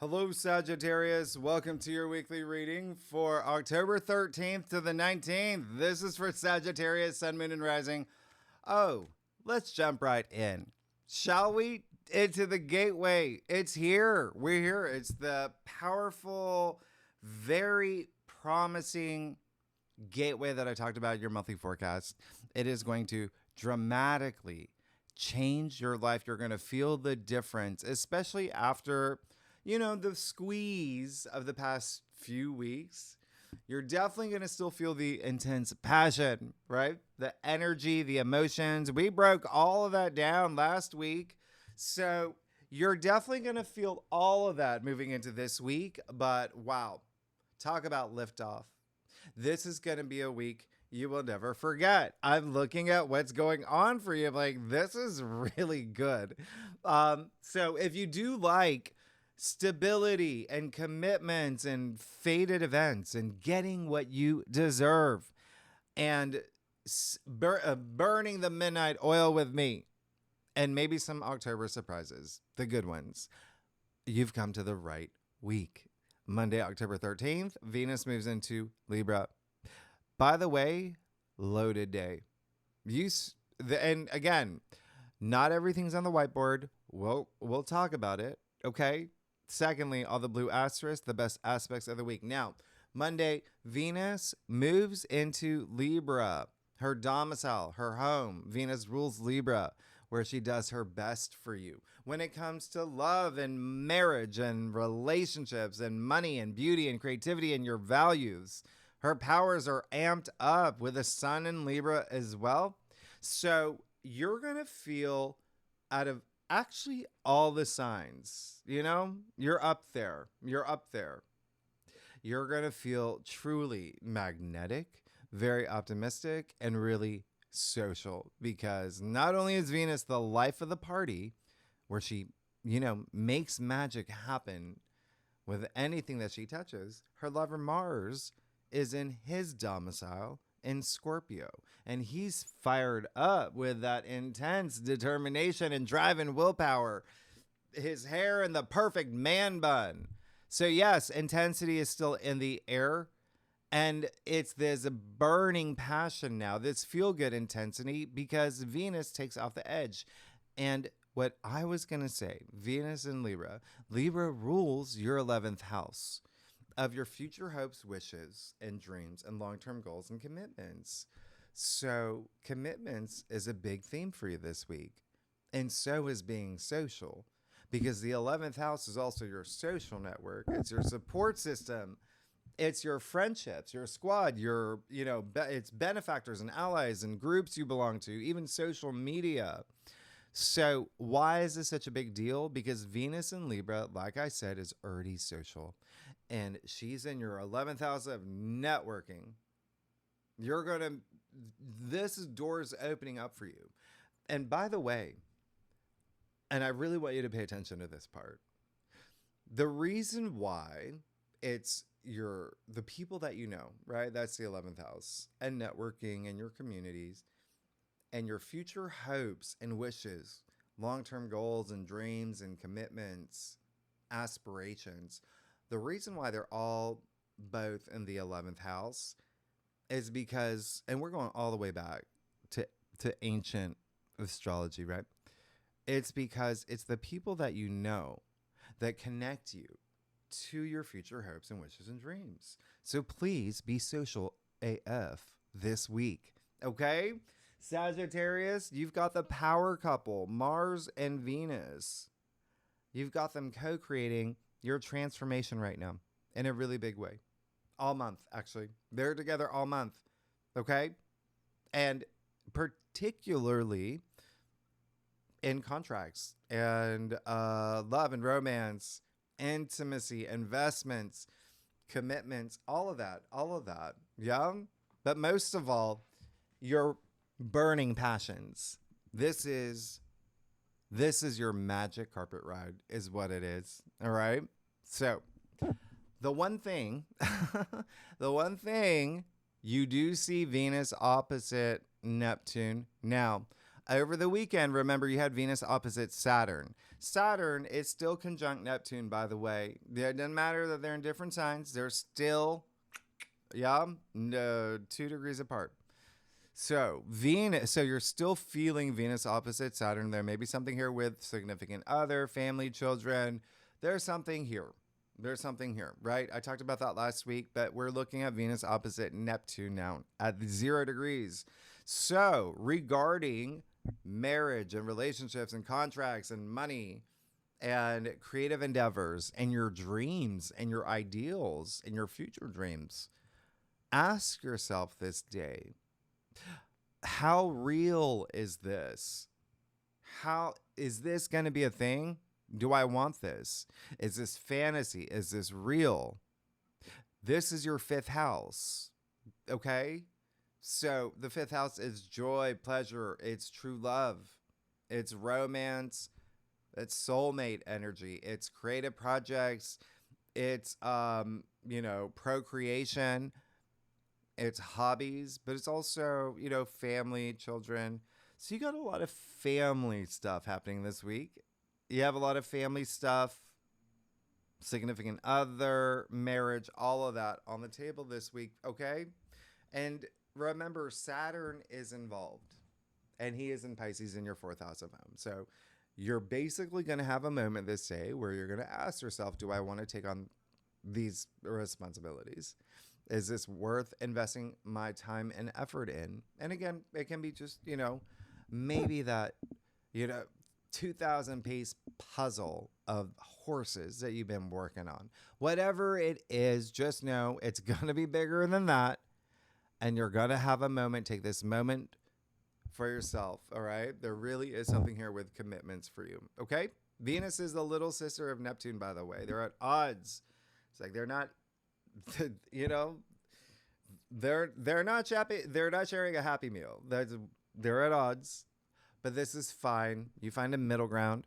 Hello, Sagittarius. Welcome to your weekly reading for October 13th to the 19th. This is for Sagittarius, Sun, Moon, and Rising. Oh, let's jump right in. Shall we? Into the gateway. It's here. We're here. It's the powerful, very promising gateway that I talked about in your monthly forecast. It is going to dramatically change your life. You're going to feel the difference, especially after the squeeze of the past few weeks. You're definitely going to still feel the intense passion, right? The energy, the emotions. We broke all of that down last week. So you're definitely going to feel all of that moving into this week. But wow, talk about liftoff. This is going to be a week you will never forget. I'm looking at what's going on for you. I'm like, this is really good. So if you do like stability and commitments and fated events and getting what you deserve and burning the midnight oil with me and maybe some October surprises, the good ones, you've come to the right week. Monday, October 13th, Venus moves into Libra. By the way, loaded day. And again, not everything's on the whiteboard. We'll talk about it, okay? Secondly, all the blue asterisks, the best aspects of the week. Now, Monday, Venus moves into Libra, her domicile, her home. Venus rules Libra, where she does her best for you. When it comes to love and marriage and relationships and money and beauty and creativity and your values, her powers are amped up with the sun in Libra as well. So you're going to feel out of actually all the signs, you're up there. You're going to feel truly magnetic, very optimistic, and really social, because not only is Venus the life of the party where she, makes magic happen with anything that she touches, her lover Mars is in his domicile in Scorpio, and he's fired up with that intense determination and drive and willpower, his hair in the perfect man bun. So yes, intensity is still in the air, and it's this burning passion now, this feel-good intensity, because Venus takes off the edge. And what I was going to say, Venus in Libra rules your 11th house of your future hopes, wishes, and dreams, and long-term goals and commitments. So commitments is a big theme for you this week. And so is being social, because the 11th house is also your social network. It's your support system. It's your friendships, your squad, it's benefactors and allies and groups you belong to, even social media. So why is this such a big deal? Because Venus in Libra, like I said, is already social. And she's in your 11th house of networking. This is doors opening up for you. And by the way, and I really want you to pay attention to this part. The reason why it's the people that you know, right? That's the 11th house, and networking and your communities and your future hopes and wishes, long-term goals and dreams and commitments, aspirations. The reason why they're all both in the 11th house is because, and we're going all the way back to ancient astrology, right? It's because it's the people that you know that connect you to your future hopes and wishes and dreams. So please be social AF this week, okay? Sagittarius, you've got the power couple, Mars and Venus. You've got them co-creating your transformation right now in a really big way. All month, actually. They're together all month, okay? And particularly in contracts and love and romance, intimacy, investments, commitments, all of that. Yeah. But most of all, your burning passions. This is your magic carpet ride is what it is. All right. So the one thing you do see Venus opposite Neptune. Now, Over the weekend, remember, you had Venus opposite Saturn. Saturn is still conjunct Neptune, by the way. It doesn't matter that they're in different signs. They're still, 2 degrees apart. So so you're still feeling Venus opposite Saturn. There may be something here with significant other, family, children. There's something here. There's something here, right? I talked about that last week, but we're looking at Venus opposite Neptune now at 0 degrees. So regarding marriage and relationships and contracts and money and creative endeavors and your dreams and your ideals and your future dreams, ask yourself this day, how real is this? How is this going to be a thing? Do I want this? Is this fantasy? Is this real? This is your 5th house. Okay? So the 5th house is joy, pleasure, it's true love, it's romance, it's soulmate energy, it's creative projects, it's procreation, it's hobbies, but it's also, family, children. So you got a lot of family stuff happening this week. You have a lot of family stuff, significant other, marriage, all of that on the table this week, okay? And remember, Saturn is involved, and he is in Pisces in your 4th house of home. So you're basically going to have a moment this day where you're going to ask yourself, do I want to take on these responsibilities? Is this worth investing my time and effort in? And again, it can be just, maybe that, 2,000 piece puzzle of horses that you've been working on. Whatever it is, just know it's going to be bigger than that. And you're going to have a moment. Take this moment for yourself. All right. There really is something here with commitments for you. Okay. Venus is the little sister of Neptune, by the way. They're at odds. It's like they're not, they're not happy. They're not sharing a happy meal. They're at odds. But this is fine. You find a middle ground.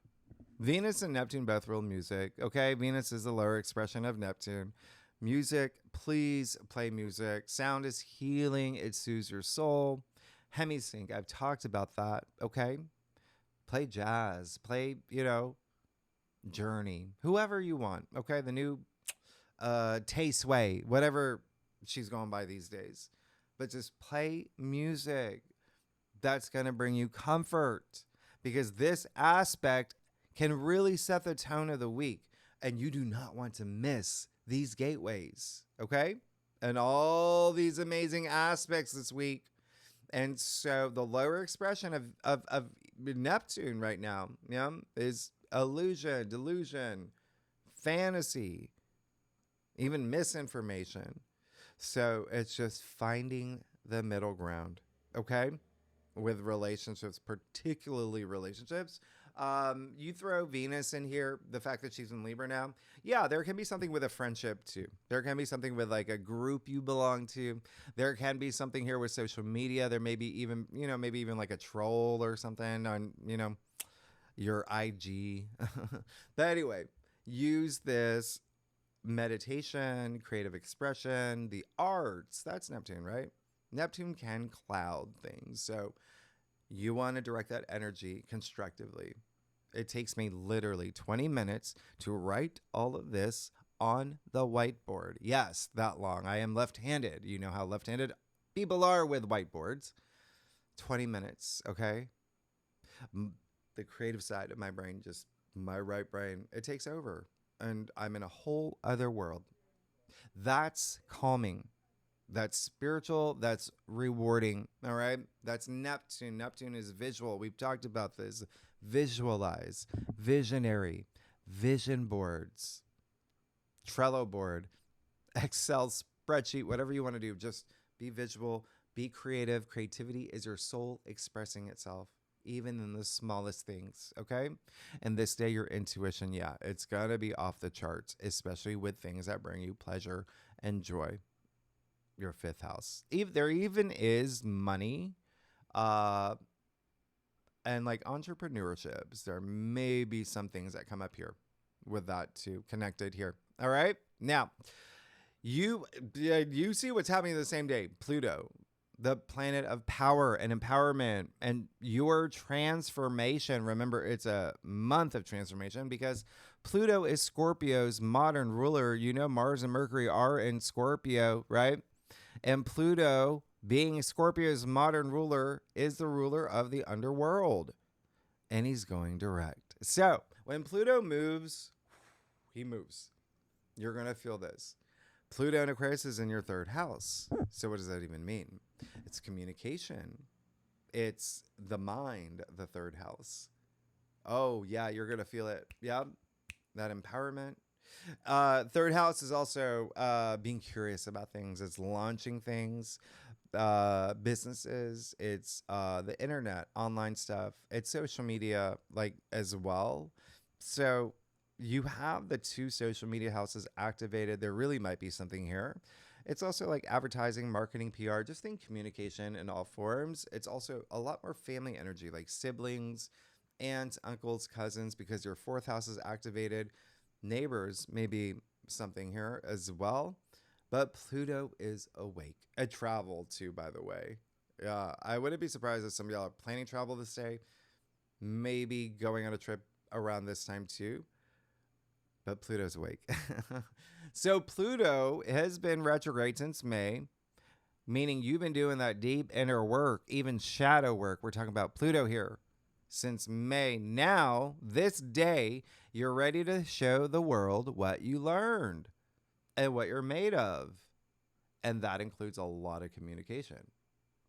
Venus and Neptune both rule music. Okay. Venus is the lower expression of Neptune. Music, please play music. Sound is healing. It soothes your soul. Hemisync, I've talked about that. Okay. Play jazz. Play, Journey. Whoever you want. Okay. The new Tay Sway, whatever she's going by these days. But just play music. That's going to bring you comfort, because this aspect can really set the tone of the week, and you do not want to miss these gateways, okay? And all these amazing aspects this week. And so the lower expression of Neptune right now, is illusion, delusion, fantasy, even misinformation. So it's just finding the middle ground, okay? With relationships, particularly relationships. You throw Venus in here, the fact that she's in Libra now. Yeah, there can be something with a friendship too. There can be something with like a group you belong to. There can be something here with social media. There may be even, maybe even like a troll or something on, your IG. But anyway, use this meditation, creative expression, the arts. That's Neptune, right? Neptune can cloud things. So you want to direct that energy constructively. It takes me literally 20 minutes to write all of this on the whiteboard. Yes, that long. I am left-handed. You know how left-handed people are with whiteboards. 20 minutes, okay? The creative side of my brain, just my right brain, it takes over. And I'm in a whole other world. That's calming. That's spiritual. That's rewarding. All right. That's Neptune. Neptune is visual. We've talked about this. Visualize, visionary, vision boards, Trello board, Excel spreadsheet, whatever you want to do. Just be visual, be creative. Creativity is your soul expressing itself, even in the smallest things. Okay. And this day, your intuition, it's going to be off the charts, especially with things that bring you pleasure and joy. Your 5th house. There even is money and like entrepreneurships. There may be some things that come up here with that too, connected here. All right. Now, you see what's happening the same day. Pluto, the planet of power and empowerment and your transformation. Remember, it's a month of transformation because Pluto is Scorpio's modern ruler. You know, Mars and Mercury are in Scorpio, right? And Pluto, being Scorpio's modern ruler, is the ruler of the underworld. And he's going direct. So when Pluto moves, he moves. You're going to feel this. Pluto in Aquarius is in your third house. So what does that even mean? It's communication. It's the mind, the third house. Oh, yeah, you're going to feel it. Yeah, that empowerment. Third house is also being curious about things. It's launching things, businesses. It's the internet, online stuff. It's social media, like, as well. So you have the two social media houses activated. There really might be something here. It's also like advertising, marketing, PR, just think communication in all forms. It's also a lot more family energy, like siblings, aunts, uncles, cousins, because your fourth house is activated. Neighbors, maybe something here as well. But Pluto is awake. A travel too, by the way. Yeah, I wouldn't be surprised if some of y'all are planning travel this day. Maybe going on a trip around this time too. But Pluto's awake. So Pluto has been retrograde since May, meaning you've been doing that deep inner work, even shadow work. We're talking about Pluto here since May. Now, this day, you're ready to show the world what you learned and what you're made of. And that includes a lot of communication.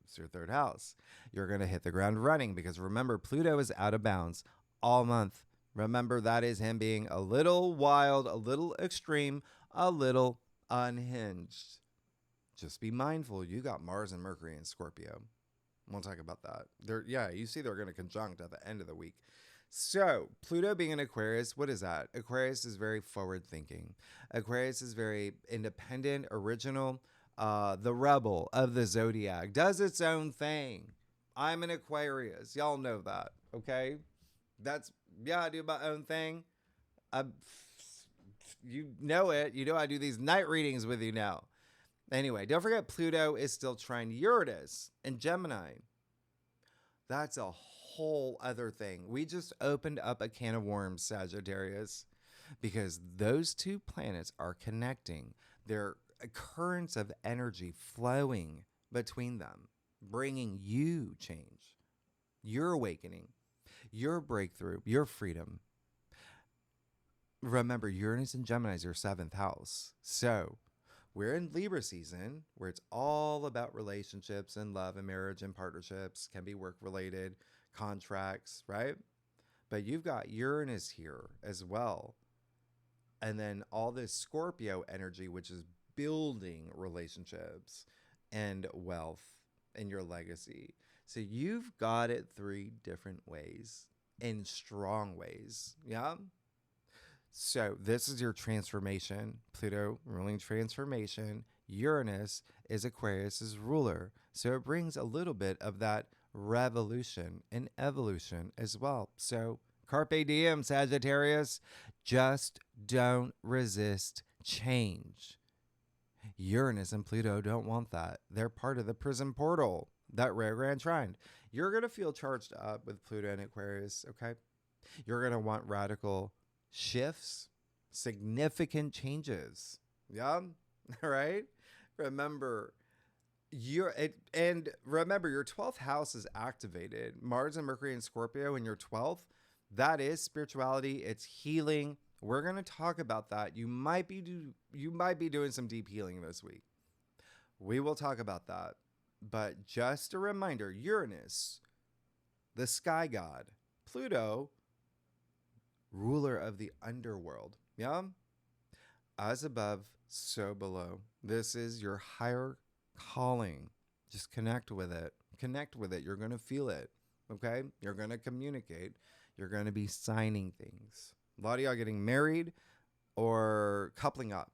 It's your third house. You're going to hit the ground running because remember, Pluto is out of bounds all month. Remember, that is him being a little wild, a little extreme, a little unhinged. Just be mindful. You got Mars and Mercury in Scorpio. We'll talk about that. You see they're going to conjunct at the end of the week. So Pluto being in Aquarius, what is that? Aquarius is very forward thinking. Aquarius is very independent, original, the rebel of the zodiac, does its own thing. I'm an Aquarius. Y'all know that, okay? I do my own thing. You know it. You know I do these night readings with you now. Anyway, don't forget Pluto is still trine Uranus and Gemini. That's a whole other thing. We just opened up a can of worms, Sagittarius, because those two planets are connecting. There are currents of energy flowing between them, bringing you change, your awakening, your breakthrough, your freedom. Remember, Uranus and Gemini is your seventh house. So we're in Libra season where it's all about relationships and love and marriage and partnerships, can be work related, contracts, right? But you've got Uranus here as well. And then all this Scorpio energy, which is building relationships and wealth and your legacy. So you've got it three different ways, in strong ways. Yeah. So this is your transformation. Pluto ruling transformation. Uranus is Aquarius's ruler. So it brings a little bit of that revolution and evolution as well. So carpe diem, Sagittarius. Just don't resist change. Uranus and Pluto don't want that. They're part of the prison portal, that rare grand trine. You're going to feel charged up with Pluto and Aquarius, okay? You're going to want radical shifts, significant changes. Yeah, all right? Remember, your 12th house is activated. Mars and Mercury and Scorpio in your 12th. That is spirituality. It's healing. We're going to talk about that. You might be doing some deep healing this week. We will talk about that. But just a reminder, Uranus, the sky god, Pluto, ruler of the underworld. Yeah? As above, so below. This is your higher calling. Just connect with it. Connect with it. You're going to feel it. Okay? You're going to communicate. You're going to be signing things. A lot of y'all getting married or coupling up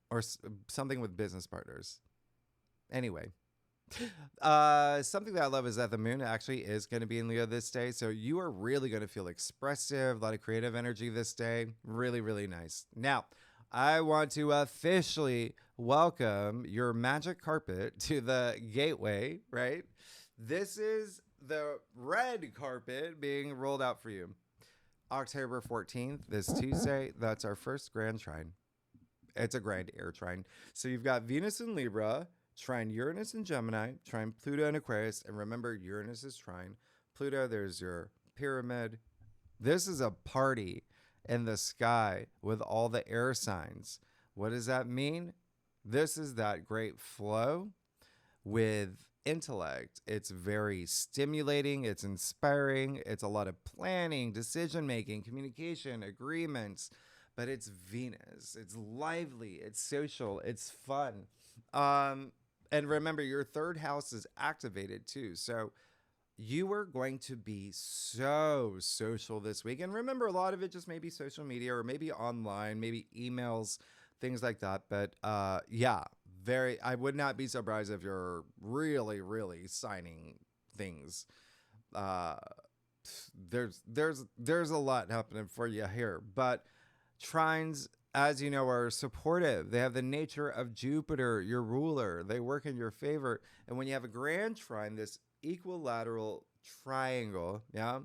or something with business partners. Anyway, something that I love is that the moon actually is going to be in Leo this day. So you are really going to feel expressive, a lot of creative energy this day. Really, really nice. Now, I want to officially welcome your magic carpet to the gateway, right? This is the red carpet being rolled out for you. October 14th, this Tuesday, that's our first grand trine. It's a grand air trine. So you've got Venus in Libra, trine Uranus in Gemini, trine Pluto in Aquarius, and remember Uranus is trine Pluto. There's your pyramid. This is a party in the sky with all the air signs. What does that mean? This is that great flow with intellect. It's very stimulating, it's inspiring, it's a lot of planning, decision making, communication, agreements, but it's Venus. It's lively, it's social, it's fun. And remember, your third house is activated too. So you are going to be so social this week. And remember, a lot of it just maybe social media or maybe online, maybe emails, things like that. But yeah, I would not be surprised if you're really, really signing things. There's a lot happening for you here. But trines, as you know, are supportive. They have the nature of Jupiter, your ruler. They work in your favor. And when you have a grand trine, this equilateral triangle, yeah,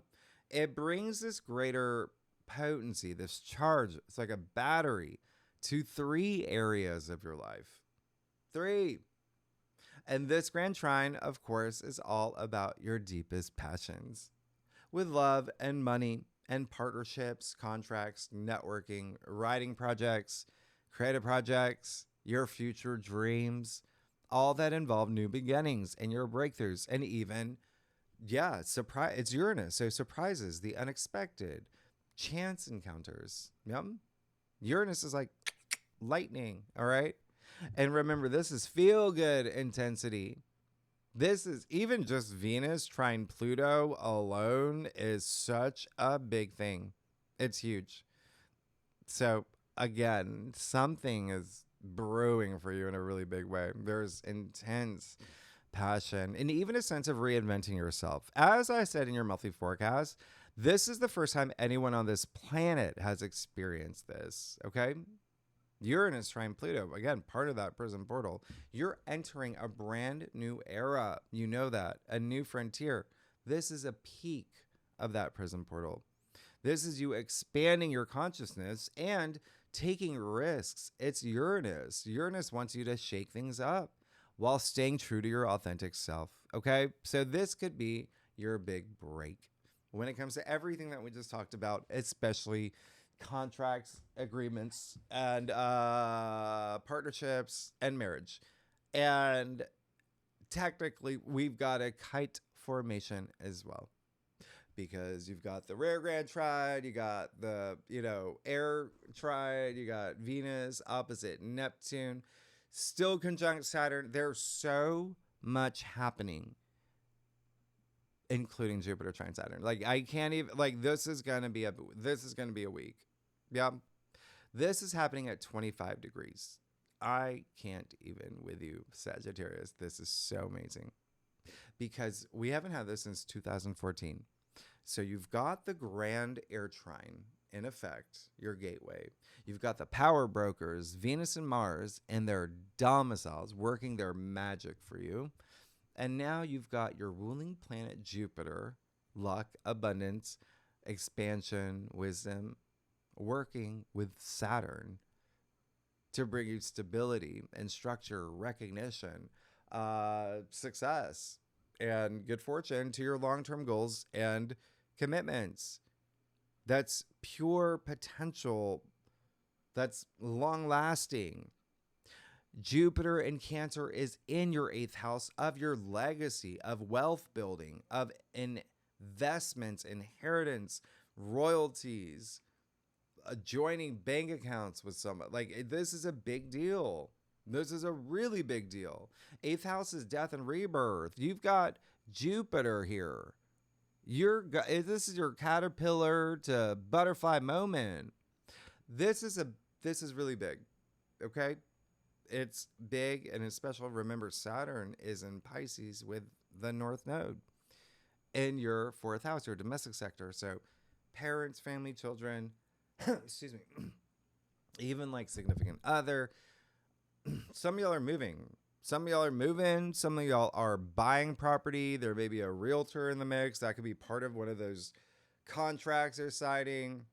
it brings this greater potency, this charge. It's like a battery to 3 areas of your life. 3. And this grand trine, of course, is all about your deepest passions with love and money and partnerships, contracts, networking, writing projects, creative projects, your future dreams, all that involve new beginnings and your breakthroughs. And even, yeah, surprise. It's Uranus, so surprises, the unexpected, chance encounters. Yep. Uranus is like lightning, all right? And remember, this is feel good intensity. This is even just Venus trine Pluto alone is such a big thing. It's huge. So again, something is brewing for you in a really big way. There's intense passion and even a sense of reinventing yourself. As I said in your monthly forecast, this is the first time anyone on this planet has experienced this, okay? Uranus trine Pluto, again, part of that prison portal. You're entering a brand new era. You know that. A new frontier. This is a peak of that prison portal. This is you expanding your consciousness and taking risks. It's Uranus. Uranus wants you to shake things up while staying true to your authentic self. Okay? So this could be your big break when it comes to everything that we just talked about, especially contracts, agreements, and partnerships and marriage. And technically, we've got a kite formation as well, because you've got the rare grand trine, you got the, air trine, you got Venus opposite Neptune, still conjunct Saturn. There's so much happening, including Jupiter trine Saturn. Like, I can't even, like, this is going to be a week. Yeah. This is happening at 25 degrees. I can't even with you, Sagittarius. This is so amazing because we haven't had this since 2014. So you've got the grand air trine in effect, your gateway. You've got the power brokers, Venus and Mars, and their domiciles working their magic for you. And now you've got your ruling planet Jupiter, luck, abundance, expansion, wisdom, working with Saturn to bring you stability and structure, recognition, success, and good fortune to your long-term goals and commitments. That's pure potential. That's long-lasting. Jupiter in Cancer is in your 8th house of your legacy, of wealth building, of investments, inheritance, royalties, joining bank accounts with someone. Like, this is a big deal. This is a really big deal. 8th house is death and rebirth. You've got Jupiter here. This is your caterpillar to butterfly moment. This is really big. Okay? It's big and it's special. Remember, Saturn is in Pisces with the North Node in your 4th house, your domestic sector. So parents, family, children, excuse me, even like significant other. Some of y'all are moving. Some of y'all are moving. Some of y'all are buying property. There may be a realtor in the mix. That could be part of one of those contracts they're signing.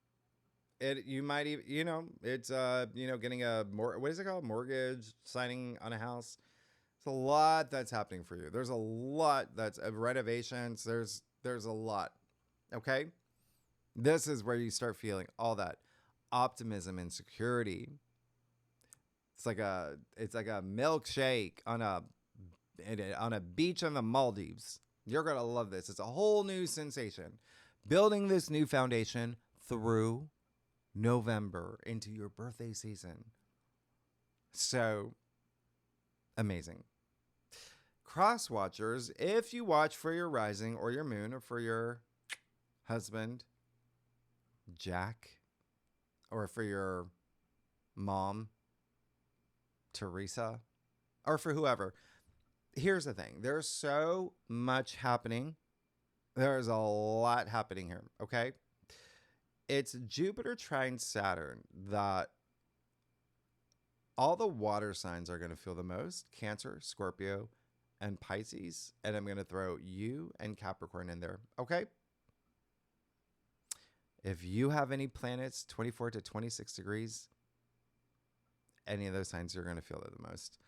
You might even, it's getting what is it called? Mortgage, signing on a house. There's a lot that's happening for you. There's a lot that's renovations. There's a lot. Okay? This is where you start feeling all that optimism and security. It's like a milkshake on a beach in the Maldives. You're going to love this. It's a whole new sensation. Building this new foundation through November into your birthday season. So amazing. Cross watchers, if you watch for your rising or your moon or for your husband, Jack, or for your mom, Teresa, or for whoever, here's the thing. There's so much happening. There's a lot happening here, okay? It's Jupiter trine Saturn that all the water signs are going to feel the most. Cancer, Scorpio, and Pisces. And I'm going to throw you and Capricorn in there, okay? If you have any planets 24 to 26 degrees, any of those signs you're going to feel it the most.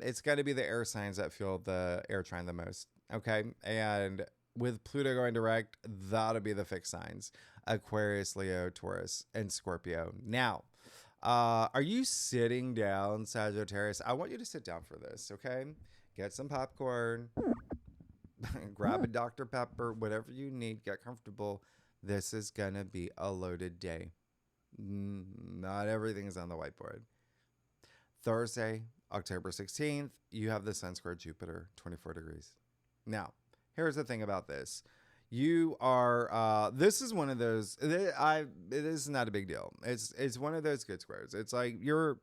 It's going to be the air signs that feel the air trine the most, okay? And with Pluto going direct, that'll be the fixed signs. Aquarius, Leo, Taurus, and Scorpio. Now, are you sitting down, Sagittarius? I want you to sit down for this, okay? Get some popcorn, grab a Dr. Pepper, whatever you need, get comfortable. This is going to be a loaded day. Not everything is on the whiteboard. Thursday, October 16th, you have the Sun square Jupiter, 24 degrees. Now, here's the thing about this. You are, this is one of those, it is not a big deal. It's one of those good squares. It's like your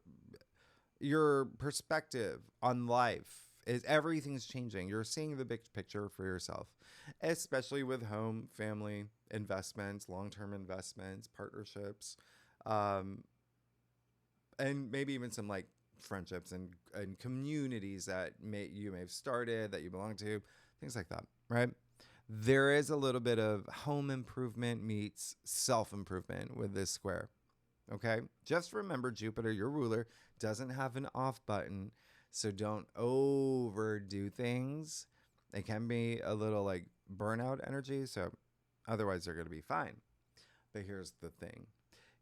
perspective on life is everything's changing. You're seeing the big picture for yourself, especially with home, family, investments, long-term investments, partnerships, and maybe even some like friendships and communities that you may have started, that you belong to, things like that, right? There is a little bit of home improvement meets self-improvement with this square, okay? Just remember, Jupiter, your ruler, doesn't have an off button, so don't overdo things. It can be a little like burnout energy, so otherwise they're going to be fine. But here's the thing.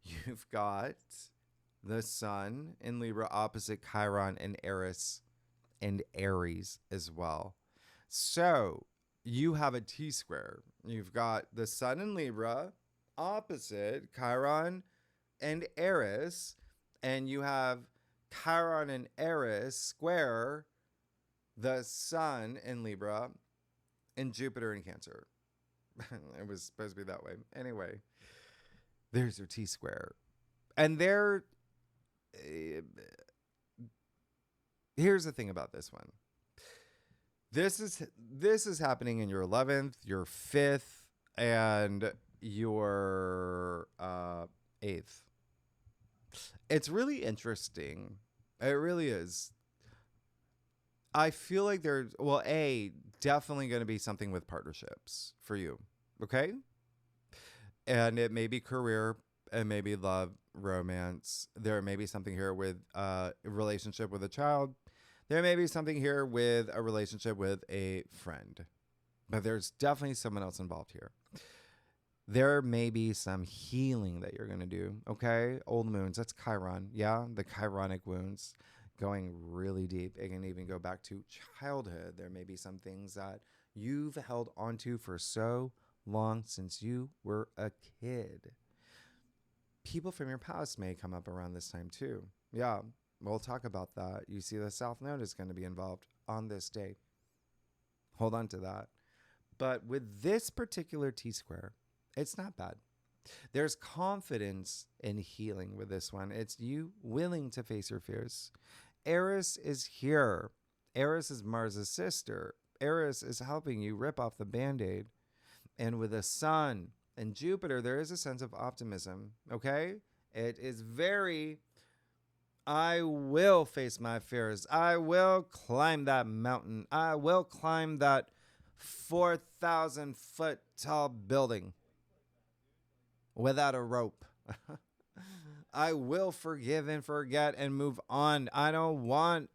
You've got the Sun in Libra opposite Chiron and Eris and Aries as well. So you have a T-square. You've got the Sun in Libra opposite Chiron and Eris, and you have Chiron and Eris square the Sun in Libra and Jupiter in Cancer. It was supposed to be that way. Anyway, there's your T-square. And here's the thing about this one. This is happening in your 11th, your 5th, and your 8th. It's really interesting. It really is. I feel like there's, definitely going to be something with partnerships for you. Okay? And it may be career, it may be love, romance. There may be something here with a relationship with a child. There may be something here with a relationship with a friend. But there's definitely someone else involved here. There may be some healing that you're going to do, okay? Old wounds, that's Chiron. Yeah, the chironic wounds going really deep. It can even go back to childhood. There may be some things that you've held onto for so long since you were a kid. People from your past may come up around this time too. Yeah, we'll talk about that. You see the South Node is going to be involved on this day. Hold on to that. But with this particular T-square, it's not bad. There's confidence in healing with this one. It's you willing to face your fears. Eris is here. Eris is Mars' sister. Eris is helping you rip off the Band-Aid. And with the Sun and Jupiter, there is a sense of optimism, okay? It is very, I will face my fears. I will climb that mountain. I will climb that 4,000 foot tall building without a rope. I will forgive and forget and move on. I don't want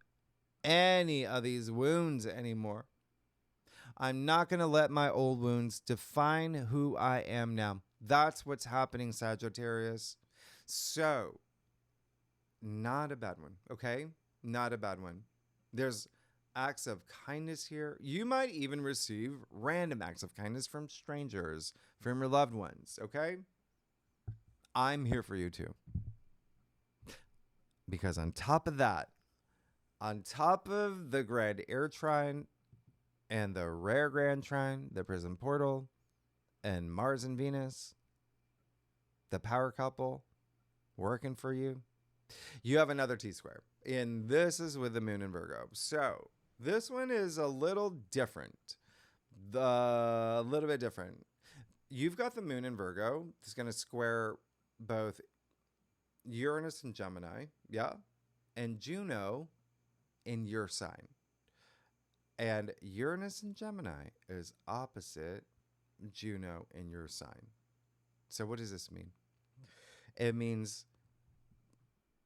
any of these wounds anymore. I'm not going to let my old wounds define who I am now. That's what's happening, Sagittarius. So, not a bad one, okay? Not a bad one. There's acts of kindness here. You might even receive random acts of kindness from strangers, from your loved ones, okay? I'm here for you too. Because on top of that, on top of the Grand Air Trine and the Rare Grand Trine, the Prism Portal, and Mars and Venus, the power couple working for you, you have another T-square. And this is with the Moon in Virgo. So this one is a little different. A little bit different. You've got the Moon in Virgo. It's going to square both Uranus and Gemini, yeah, and Juno in your sign. And Uranus and Gemini is opposite Juno in your sign. So what does this mean? It means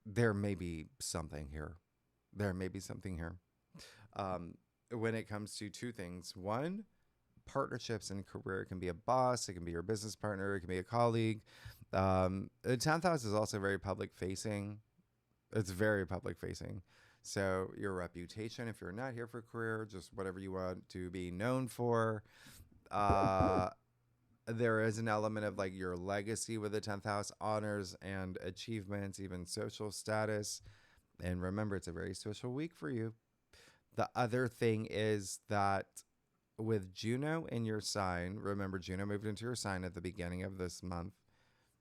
there may be something here. There may be something here. When it comes to two things. One, partnerships and career. It can be a boss. It can be your business partner. It can be a colleague. The 10th house is also very public facing. It's very public facing. So your reputation, if you're not here for career, just whatever you want to be known for. There is an element of like your legacy with the 10th house, honors and achievements, even social status. And remember, it's a very social week for you. The other thing is that with Juno in your sign, remember Juno moved into your sign at the beginning of this month.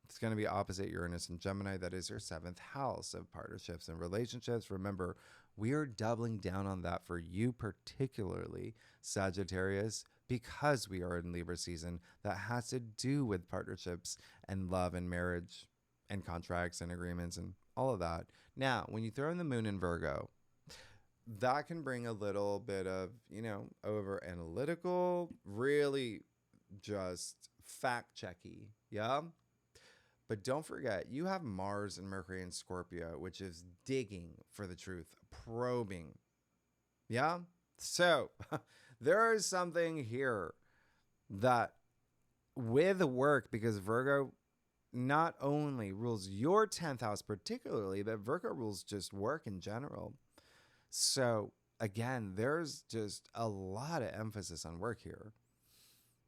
It's going to be opposite Uranus and Gemini. That is your 7th house of partnerships and relationships. Remember, we are doubling down on that for you, particularly Sagittarius, because we are in Libra season. That has to do with partnerships and love and marriage and contracts and agreements and all of that. Now, when you throw in the Moon in Virgo, that can bring a little bit of, over analytical, really just fact checky. Yeah. But don't forget, you have Mars and Mercury in Scorpio, which is digging for the truth, probing. Yeah? So there is something here that with work, because Virgo not only rules your 10th house particularly, but Virgo rules just work in general. So again, there's just a lot of emphasis on work here.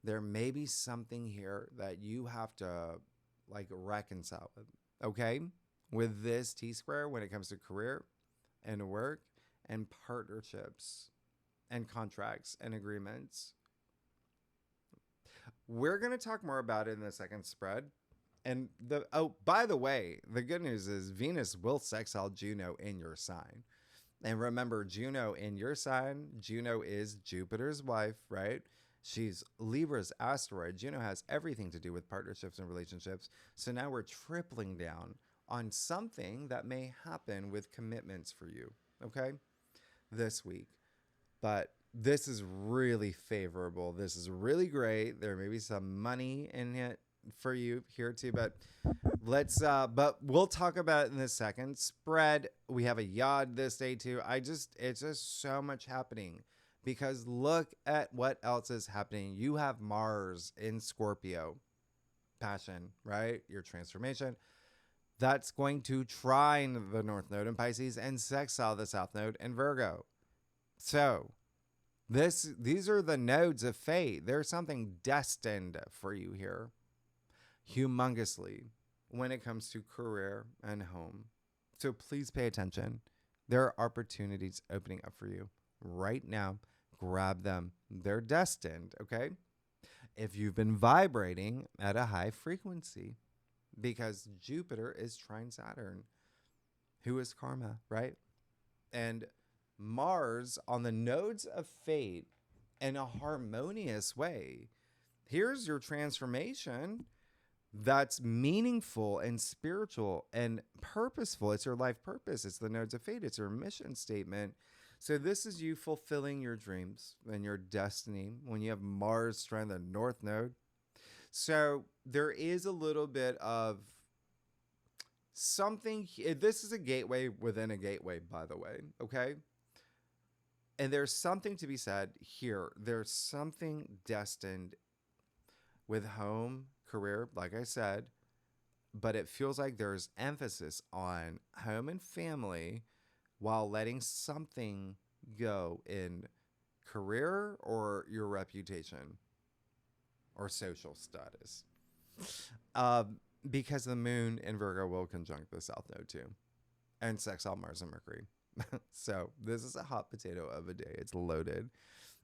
There may be something here that you have to reconcile with, okay? With this T-square when it comes to career and work and partnerships and contracts and agreements. We're going to talk more about it in the second spread. And by the way, the good news is Venus will sextile Juno in your sign. And remember, Juno in your sign, Juno is Jupiter's wife, right? She's Libra's asteroid. Juno has everything to do with partnerships and relationships. So now we're tripling down on something that may happen with commitments for you, okay, this week. But this is really favorable. This is really great. There may be some money in it for you here too, but but we'll talk about it in the second spread. We have a yod this day too. It's just so much happening. Because look at what else is happening. You have Mars in Scorpio. Passion, right? Your transformation. That's going to trine the North Node in Pisces and sextile the South Node in Virgo. So these are the nodes of fate. There's something destined for you here. Humongously when it comes to career and home. So please pay attention. There are opportunities opening up for you right now. Grab them. They're destined, okay? If you've been vibrating at a high frequency, because Jupiter is trine Saturn, who is karma, right? And Mars on the nodes of fate in a harmonious way. Here's your transformation. that's meaningful and spiritual and purposeful. It's your life purpose. It's the nodes of fate. It's your mission statement. So this is you fulfilling your dreams and your destiny when you have Mars trying the North Node. So there is a little bit of something. This is a gateway within a gateway, by the way. Okay. And there's something to be said here. There's something destined with home, career, like I said, but it feels like there's emphasis on home and family while letting something go in career or your reputation or social status. Because the moon in Virgo will conjunct the South Node too, and sextile Mars and Mercury. So this is a hot potato of a day. It's loaded.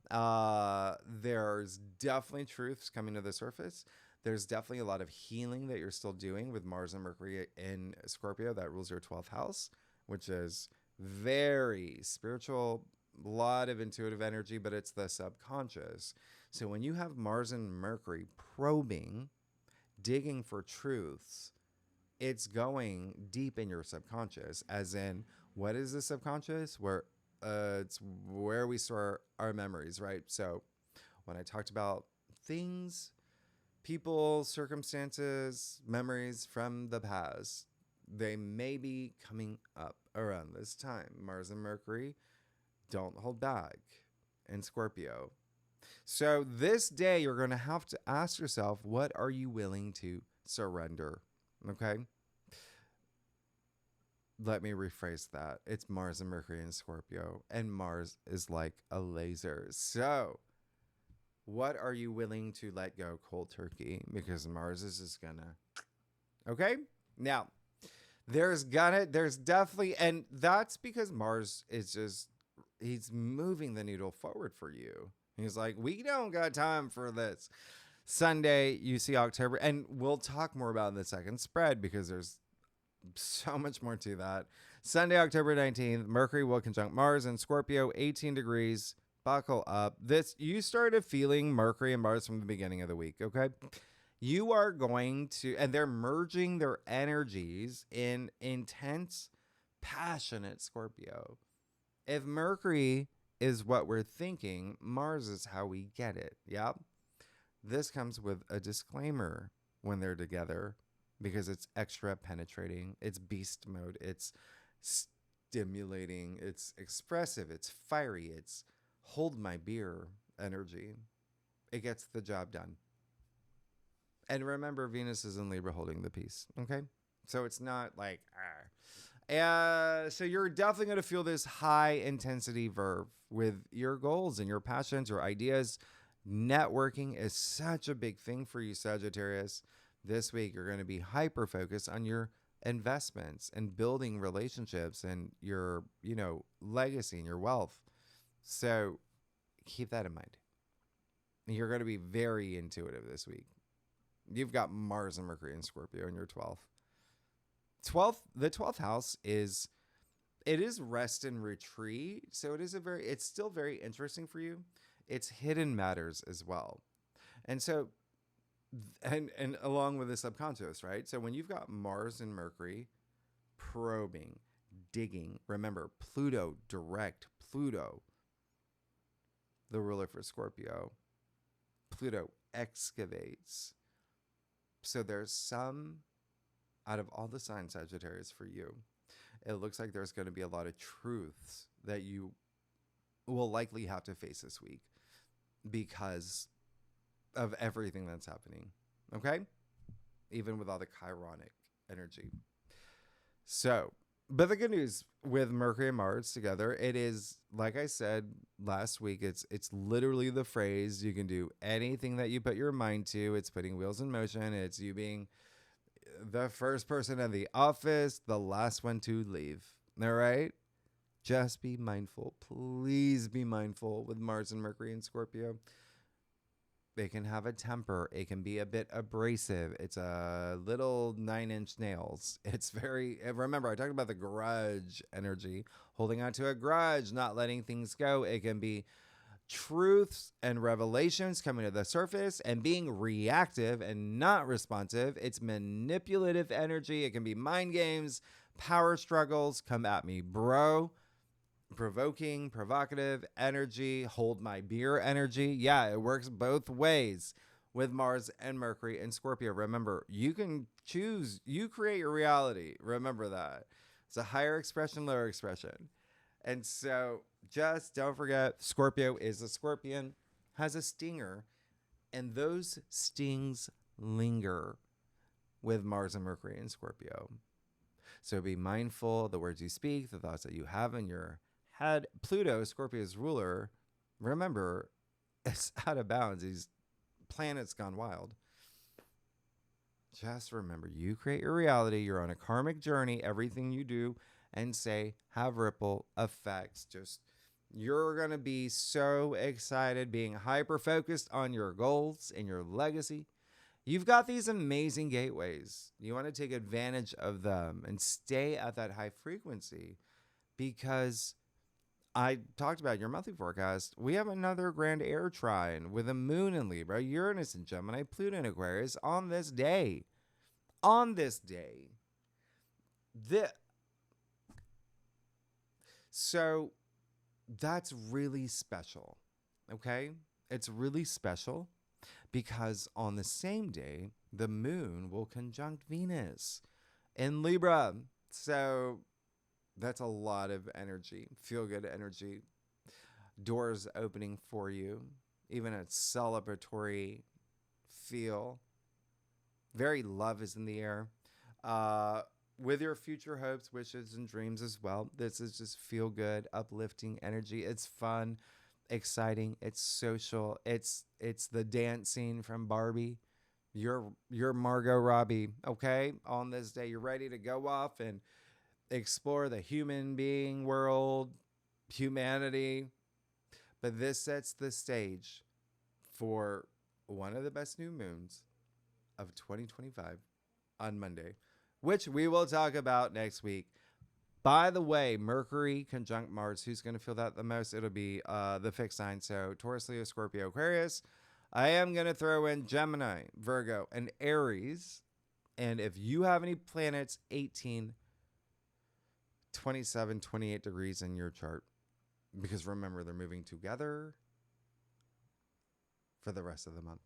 There's definitely truths coming to the surface. There's definitely a lot of healing that you're still doing with Mars and Mercury in Scorpio that rules your 12th house, which is very spiritual, a lot of intuitive energy, but it's the subconscious. So when you have Mars and Mercury probing, digging for truths, it's going deep in your subconscious, as in, what is the subconscious? It's where we store our memories, right? So when I talked about things, people, circumstances, memories from the past, they may be coming up around this time. Mars and Mercury don't hold back in Scorpio. So this day, you're going to have to ask yourself, what are you willing to surrender? Okay. Let me rephrase that. It's Mars and Mercury in Scorpio, and Mars is like a laser. So what are you willing to let go cold turkey? Because Mars is just gonna. Okay. Now, there's definitely, and that's because Mars is just, he's moving the needle forward for you. He's like, we don't got time for this. Sunday, you see October, and we'll talk more about in the second spread because there's so much more to that. Sunday, October 19th, Mercury will conjunct Mars in Scorpio, 18 degrees. Buckle up. You started feeling Mercury and Mars from the beginning of the week, okay? You are going to, and they're merging their energies in intense, passionate Scorpio. If Mercury is what we're thinking, Mars is how we get it. Yep. This comes with a disclaimer when they're together because it's extra penetrating. It's beast mode. It's stimulating. It's expressive. It's fiery. It's hold my beer energy. It gets the job done. And remember, Venus is in Libra holding the peace. Okay. So it's not like, so you're definitely going to feel this high intensity verve with your goals and your passions, your ideas. Networking is such a big thing for you, Sagittarius. This week, you're going to be hyper focused on your investments and building relationships and your, legacy and your wealth. So keep that in mind. You're going to be very intuitive this week. You've got Mars and Mercury in Scorpio in your 12th. The 12th house is rest and retreat. So it's still very interesting for you. It's hidden matters as well. And so, and along with the subconscious, right? So when you've got Mars and Mercury probing, digging, remember Pluto, the ruler for Scorpio, Pluto excavates. So there's some, out of all the signs, Sagittarius, for you, it looks like there's going to be a lot of truths that you will likely have to face this week because of everything that's happening. Okay? Even with all the chironic energy. So, but the good news with Mercury and Mars together, it is, like I said last week, it's literally the phrase, you can do anything that you put your mind to. It's putting wheels in motion. It's you being the first person in the office, the last one to leave. All right? Just be mindful. Please be mindful with Mars and Mercury in Scorpio. They can have a temper. It can be a bit abrasive. It's a little 9-inch nails. It's remember, I talked about the grudge energy, holding on to a grudge, not letting things go. It can be truths and revelations coming to the surface and being reactive and not responsive. It's manipulative energy. It can be mind games, power struggles. Come at me, bro. Provoking, provocative energy, hold my beer energy. Yeah, it works both ways with Mars and Mercury and Scorpio. Remember, you can choose, you create your reality. Remember that. It's a higher expression, lower expression. And so just don't forget, Scorpio is a scorpion, has a stinger, and those stings linger with Mars and Mercury in Scorpio. So be mindful of the words you speak, the thoughts that you have in your head. Pluto, Scorpio's ruler, remember, it's out of bounds. These planets gone wild. Just remember, you create your reality. You're on a karmic journey. Everything you do and say have ripple effects. Just you're going to be so excited, being hyper focused on your goals and your legacy. You've got these amazing gateways. You want to take advantage of them and stay at that high frequency, because I talked about your monthly forecast. We have another grand air trine with a moon in Libra, Uranus in Gemini, Pluto in Aquarius on this day. On this day. So that's really special, okay? It's really special because on the same day, the moon will conjunct Venus in Libra. So that's a lot of energy, feel-good energy. Doors opening for you, even a celebratory feel. Very love is in the air. With your future hopes, wishes, and dreams as well. This is just feel good, uplifting energy. It's fun, exciting. It's social. It's the dance scene from Barbie. You're Margot Robbie, okay? On this day, you're ready to go off and explore the human being world, humanity. But this sets the stage for one of the best new moons of 2025 on Monday, which we will talk about next week. By the way, Mercury conjunct Mars. Who's going to feel that the most? It'll be the fixed sign. So Taurus, Leo, Scorpio, Aquarius. I am going to throw in Gemini, Virgo, and Aries. And if you have any planets 18, 27, 28 degrees in your chart, because remember, they're moving together for the rest of the month,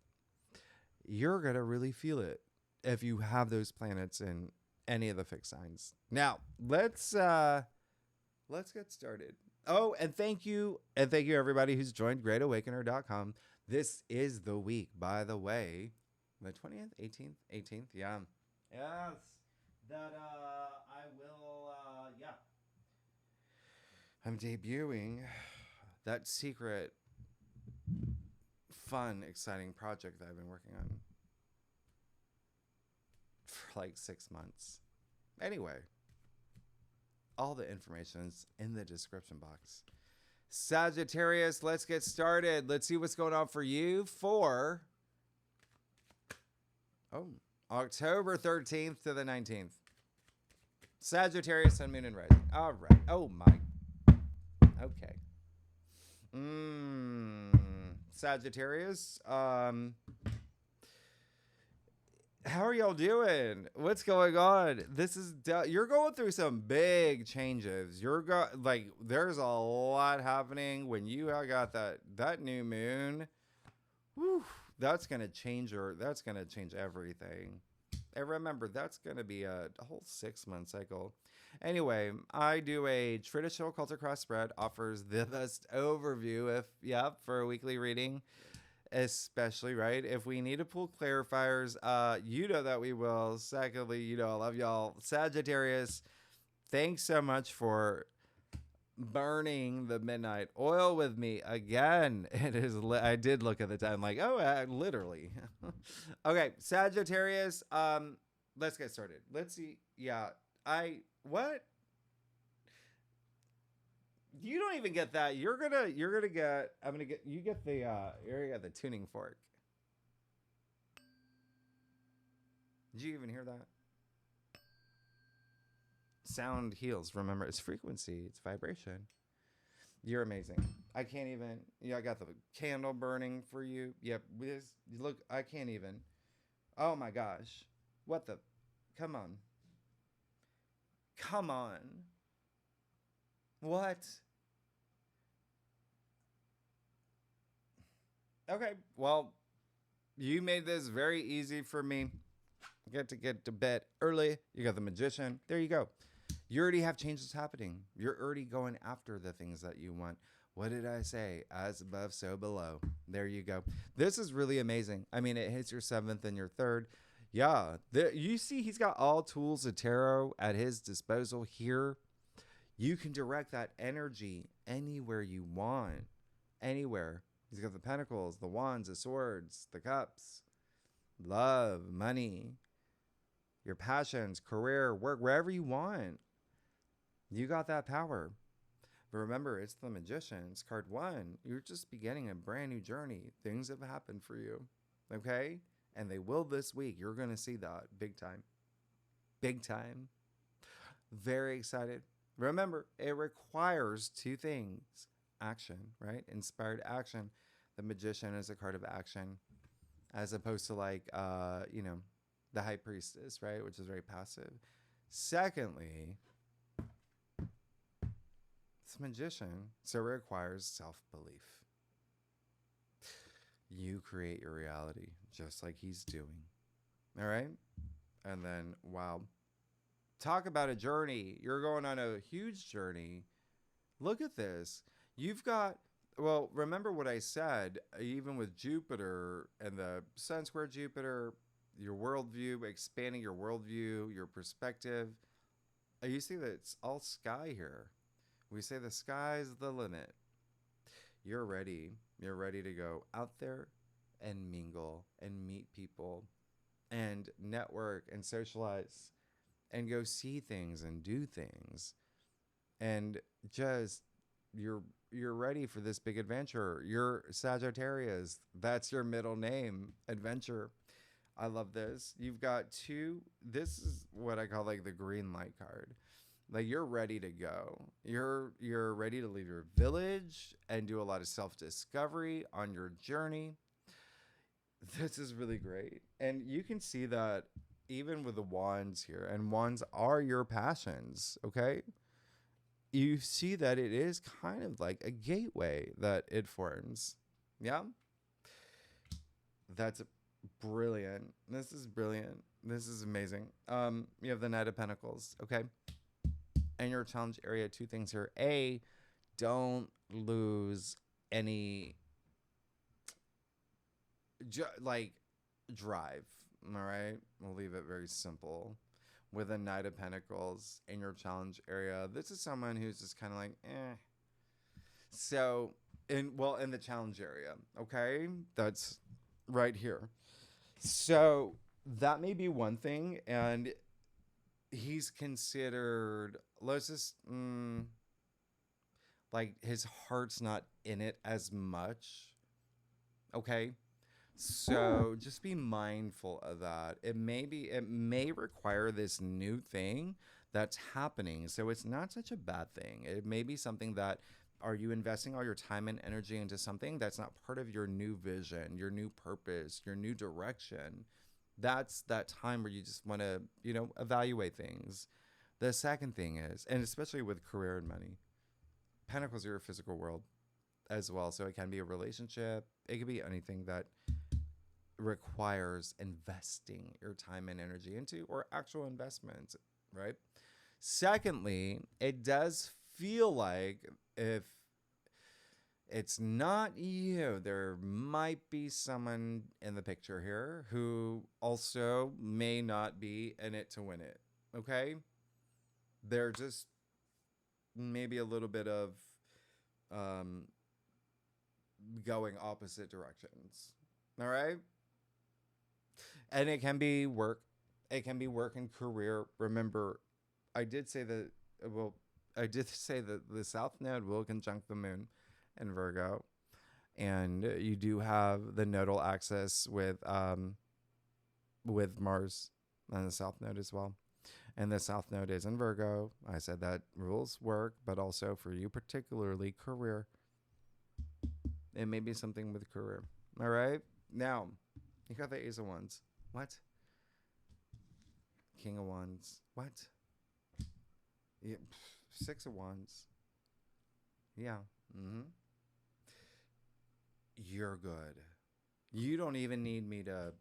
you're going to really feel it if you have those planets in any of the fixed signs. Now, let's get started. Oh, and thank you everybody who's joined greatawakener.com. This is the week, by the way, the 20th, 18th, yeah. Yes. That I will I'm debuting that secret, fun, exciting project that I've been working on for like 6 months. Anyway, all the information's in the description box. Sagittarius, let's get started. Let's see what's going on for you for October 13th to the 19th. Sagittarius, Sun, Moon, and Rising. All right. Oh my. Okay. Sagittarius. How are y'all doing? What's going on? You're going through some big changes. There's a lot happening when you got that new moon. Whew, that's gonna change everything. And remember, that's gonna be a whole 6-month cycle. Anyway, I do a traditional culture cross spread, offers the best overview for a weekly reading. Especially, right? If we need to pull clarifiers, you know that we will. Secondly, I love y'all. Sagittarius, thanks so much for burning the midnight oil with me again. It is. I did look at the time, like, literally. Okay, Sagittarius. Let's get started. Let's see. Yeah, what? You don't even get that. You get the tuning fork. Did you even hear that? Sound heals. Remember, it's frequency, it's vibration. You're amazing. I can't even. Yeah, I got the candle burning for you. Yep. Look, I can't even. Oh my gosh. What the? Come on. Come on. What? Okay. Well, you made this very easy for me. Get to bed early. You got the magician. There you go. You already have changes happening. You're already going after the things that you want. What did I say? As above, so below. There you go. This is really amazing. I mean, it hits your seventh and your third. Yeah. You see, he's got all tools of tarot at his disposal here. You can direct that energy anywhere you want. Anywhere. He's got the pentacles, the wands, the swords, the cups, love, money, your passions, career, work, wherever you want. You got that power. But remember, it's the magician. It's card one. You're just beginning a brand new journey. Things have happened for you. Okay? And they will this week. You're going to see that big time. Big time. Very excited. Remember, it requires two things. Action, right? Inspired action. The magician is a card of action. As opposed to like, the high priestess, right? Which is very passive. Secondly, it's a magician, so it requires self-belief. You create your reality just like he's doing. All right? And then, wow. Talk about a journey. You're going on a huge journey. Look at this. You've got, well, remember what I said, even with Jupiter and the Sun square Jupiter, your worldview, expanding your worldview, your perspective. You see that it's all sky here. We say the sky's the limit. You're ready. You're ready to go out there and mingle and meet people and network and socialize and go see things and do things. And just you're ready for this big adventure. You're Sagittarius. That's your middle name, adventure. I love this. You've got two. This is what I call like the green light card. Like you're ready to go. You're ready to leave your village and do a lot of self-discovery on your journey. This is really great. And you can see that even with the wands here, and wands are your passions, okay? You see that it is kind of like a gateway that it forms. Yeah? That's brilliant. This is brilliant. This is amazing. You have the Knight of Pentacles, okay? And your challenge area, two things here. A, don't lose any drive. All right? We'll leave it very simple. With a Knight of Pentacles in your challenge area, this is someone who's just kind of like, eh. So, in the challenge area, okay? That's right here. So, that may be one thing, and he's considered, let's just, like, his heart's not in it as much, okay? So just be mindful of that. It may require this new thing that's happening. So it's not such a bad thing. It may be something that, are you investing all your time and energy into something that's not part of your new vision, your new purpose, your new direction? That's that time where you just want to, evaluate things. The second thing is, and especially with career and money, Pentacles are your physical world as well. So it can be a relationship. It could be anything that requires investing your time and energy into, or actual investments, right? Secondly, it does feel like if it's not you, there might be someone in the picture here who also may not be in it to win it, okay? They're just maybe a little bit of going opposite directions, all right? And it can be work. It can be work and career. Remember, I did say that the South Node will conjunct the moon in Virgo. And you do have the nodal axis with Mars on the South Node as well. And the South Node is in Virgo. I said that rules work, but also for you particularly, career. It may be something with career. All right? Now, you got the Ace of Wands. What? King of Wands. What? Yeah, Six of Wands. Yeah. You're good. You don't even need me to.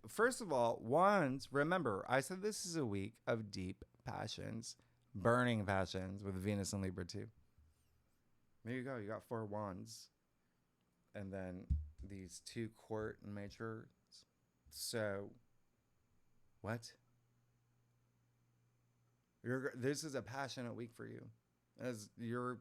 First of all, Wands, remember, I said this is a week of deep passions, burning passions with Venus and Libra too. There you go. You got 4 Wands. And then these 2 Court and Major. So, what? This is a passionate week for you. As you're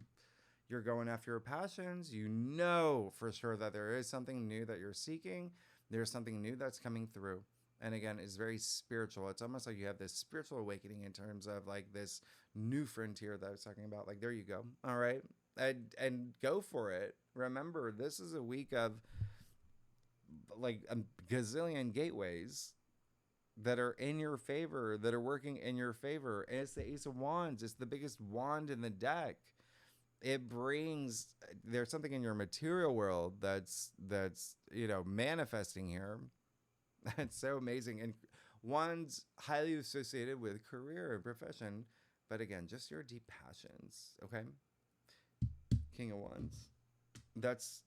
going after your passions, you know for sure that there is something new that you're seeking. There's something new that's coming through. And again, it's very spiritual. It's almost like you have this spiritual awakening in terms of like this new frontier that I was talking about. Like, there you go. All right. And go for it. Remember, this is a week of like a gazillion gateways that are in your favor, that are working in your favor. And it's the Ace of Wands. It's the biggest wand in the deck. It brings, there's something in your material world that's manifesting here. That's so amazing. And Wands highly associated with career and profession, but again, just your deep passions. Okay. King of Wands. That's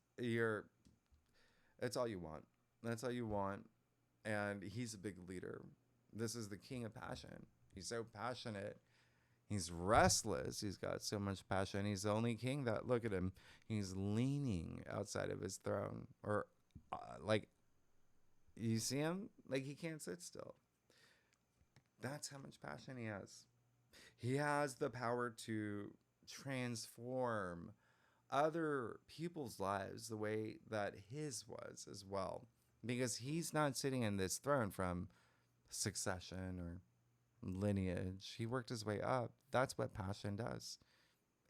all you want. That's all you want. And he's a big leader. This is the king of passion. He's so passionate. He's restless. He's got so much passion. He's the only king that, look at him, he's leaning outside of his throne. Or like, you see him? Like, he can't sit still. That's how much passion he has. He has the power to transform other people's lives the way that his was as well. Because he's not sitting in this throne from succession or lineage. He worked his way up. That's what passion does.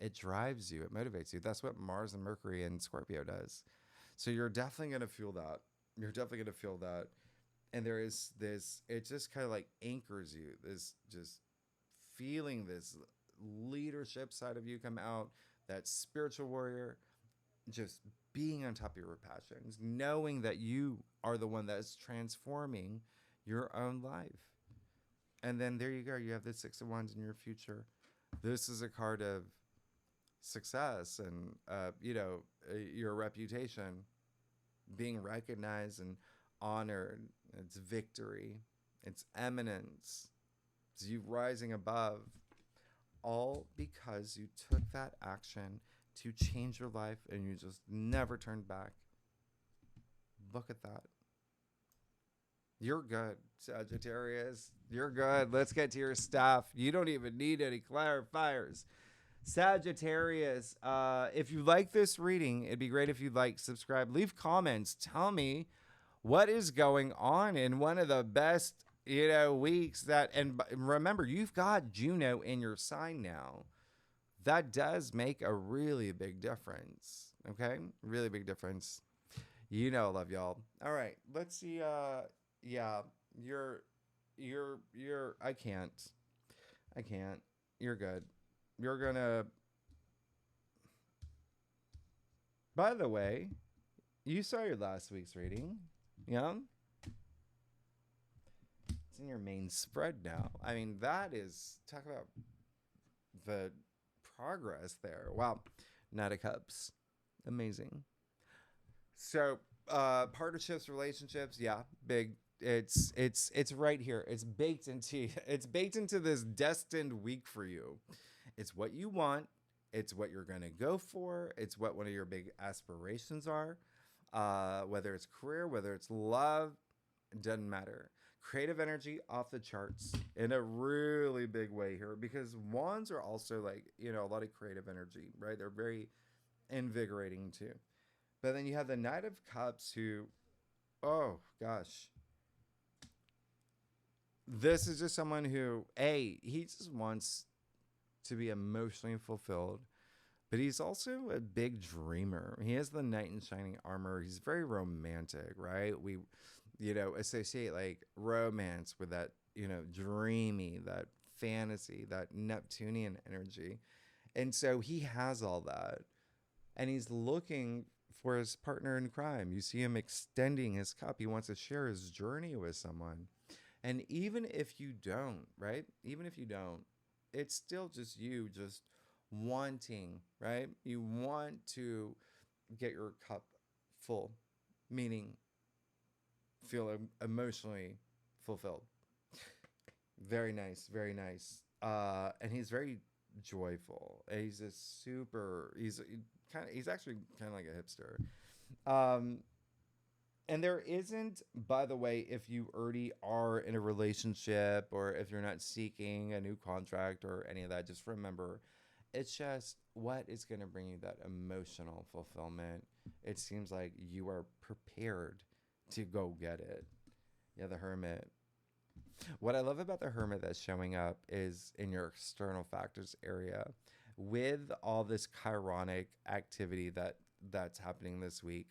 It drives you. It motivates you. That's what Mars and Mercury and Scorpio does. So you're definitely going to feel that. You're definitely going to feel that. And there is this, it just kind of like anchors you. This just feeling this leadership side of you come out. That spiritual warrior, just being on top of your passions, knowing that you are the one that is transforming your own life. And then there you go. You have the Six of Wands in your future. This is a card of success and, your reputation being recognized and honored. It's victory. It's eminence. It's you rising above. All because you took that action to change your life and you just never turned back. Look at that. You're good, Sagittarius. You're good. Let's get to your stuff. You don't even need any clarifiers. Sagittarius, if you like this reading, it'd be great if you'd like, subscribe, leave comments. Tell me what is going on in one of the best weeks that, and remember, you've got Juno in your sign now. That does make a really big difference. Okay? Really big difference. I love y'all. All right. Let's see. Yeah, I can't. You're good. You're gonna, by the way, you saw your last week's reading. Yeah? In your main spread now. I mean, that is, talk about the progress there. Wow. Knight of Cups. Amazing. So, partnerships, relationships, yeah, big. It's right here. It's baked into this destined week for you. It's what you want. It's what you're going to go for. It's what one of your big aspirations are. Whether it's career, whether it's love, it doesn't matter. Creative energy off the charts in a really big way here, because wands are also like, a lot of creative energy, right? They're very invigorating too. But then you have the Knight of Cups who, oh gosh, this is just someone who, he just wants to be emotionally fulfilled, but he's also a big dreamer. He has the knight in shining armor. He's very romantic, right? associate like romance with that, dreamy, that fantasy, that Neptunian energy. And so he has all that. And he's looking for his partner in crime. You see him extending his cup. He wants to share his journey with someone. And even if you don't, right? Even if you don't, it's still just you just wanting, right? You want to get your cup full, meaning feel emotionally fulfilled. Very nice, very nice. And he's very joyful. He's a super. He's actually kind of like a hipster. Um, and there isn't, by the way, if you already are in a relationship or if you're not seeking a new contract or any of that, just remember, it's just what is going to bring you that emotional fulfillment. It seems like you are prepared to go get it. Yeah, the Hermit. What I love about the Hermit that's showing up is in your external factors area with all this chironic activity that's happening this week.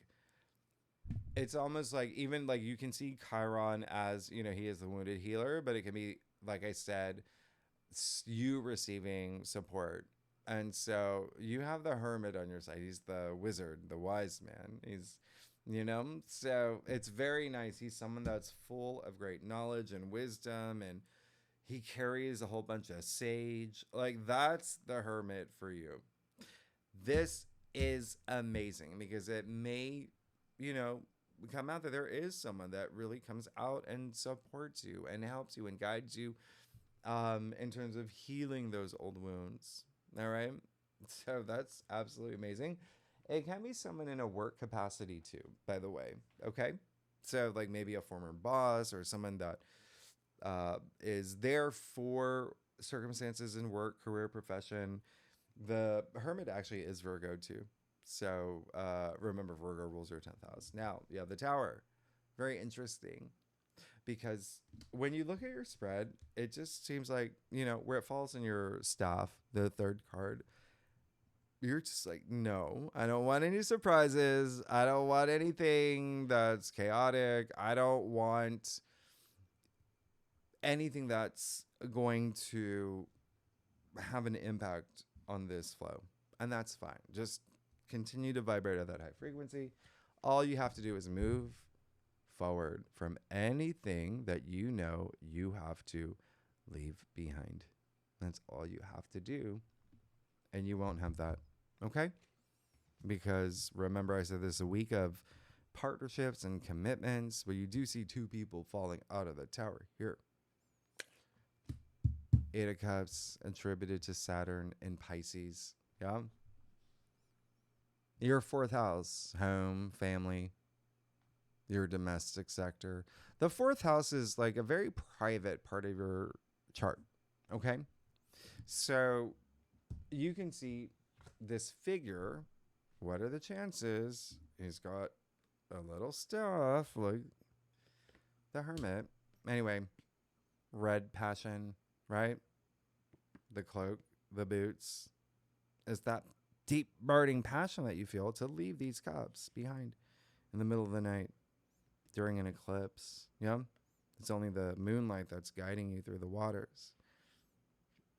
It's almost like, even like, you can see Chiron as, he is the wounded healer, but it can be, like I said, you receiving support. And so you have the Hermit on your side. He's the wizard, the wise man. So it's very nice. He's someone that's full of great knowledge and wisdom, and he carries a whole bunch of sage. Like, that's the Hermit for you. This is amazing because it may, come out that there is someone that really comes out and supports you and helps you and guides you in terms of healing those old wounds. All right. So that's absolutely amazing. It can be someone in a work capacity too, by the way. Okay. So like maybe a former boss or someone that is there for circumstances in work, career, profession. The Hermit actually is Virgo too. So remember, Virgo rules your 10th house. Now, yeah, the Tower. Very interesting. Because when you look at your spread, it just seems like, where it falls in your staff, the third card, you're just like, no, I don't want any surprises. I don't want anything that's chaotic. I don't want anything that's going to have an impact on this flow. And that's fine. Just continue to vibrate at that high frequency. All you have to do is move forward from anything that you have to leave behind. That's all you have to do. And you won't have that. Okay? Because remember, I said this is a week of partnerships and commitments, but you do see two people falling out of the Tower here. Eight of Cups attributed to Saturn in Pisces. Yeah. Your 4th house, home, family, your domestic sector. The 4th house is like a very private part of your chart. Okay. So you can see this figure. What are the chances? He's got a little stuff like the Hermit. Anyway, red passion, right? The cloak, the boots. Is that deep burning passion that you feel to leave these cups behind in the middle of the night during an eclipse. Yeah. It's only the moonlight that's guiding you through the waters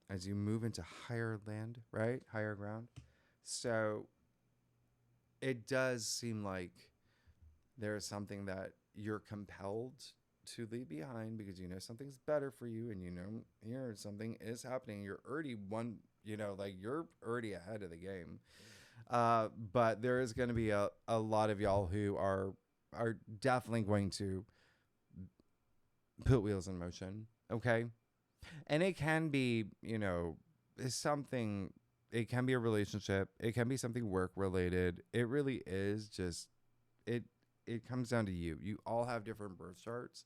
as you move into higher land, right? Higher ground. So it does seem like there is something that you're compelled to leave behind because something's better for you, and here something is happening. You're already you're already ahead of the game. But there is going to be a lot of y'all who are definitely going to put wheels in motion. Okay. And it can be, something, it can be a relationship. It can be something work related. It really is just, it comes down to you. You all have different birth charts,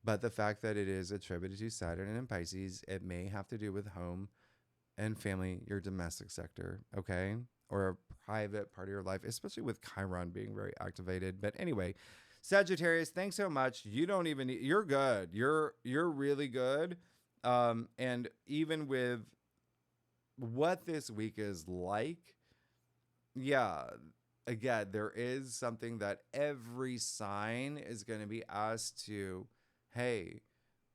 but the fact that it is attributed to Saturn and Pisces, it may have to do with home and family, your domestic sector. Okay. Or a private part of your life, especially with Chiron being very activated. But anyway, Sagittarius, thanks so much. You don't even need, you're good. You're really good. And even with what this week is like, yeah, again, there is something that every sign is going to be asked to, hey,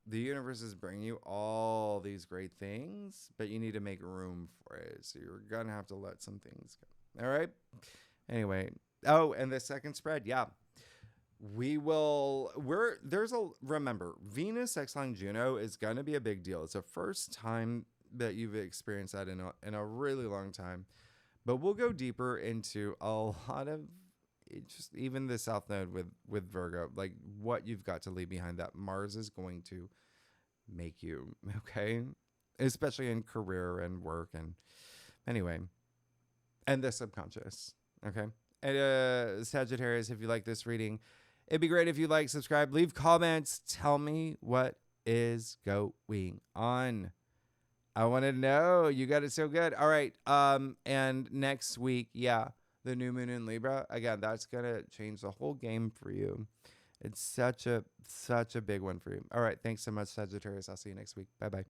the universe is bringing you all these great things, but you need to make room for it. So you're going to have to let some things go. All right. Anyway. Oh, and the second spread. Yeah. Remember, Venus sextile Juno is going to be a big deal. It's the first time that you've experienced that in a really long time. But we'll go deeper into a lot of just even the South Node with Virgo, like what you've got to leave behind that Mars is going to make you, okay? Especially in career and work and anyway, and the subconscious, okay? And Sagittarius, if you like this reading, it'd be great if you like, subscribe, leave comments, tell me what is going on. I want to know. You got it so good. All right. And next week, yeah, the new moon in Libra. Again, that's gonna change the whole game for you. It's such a big one for you. All right. Thanks so much, Sagittarius. I'll see you next week. Bye-bye.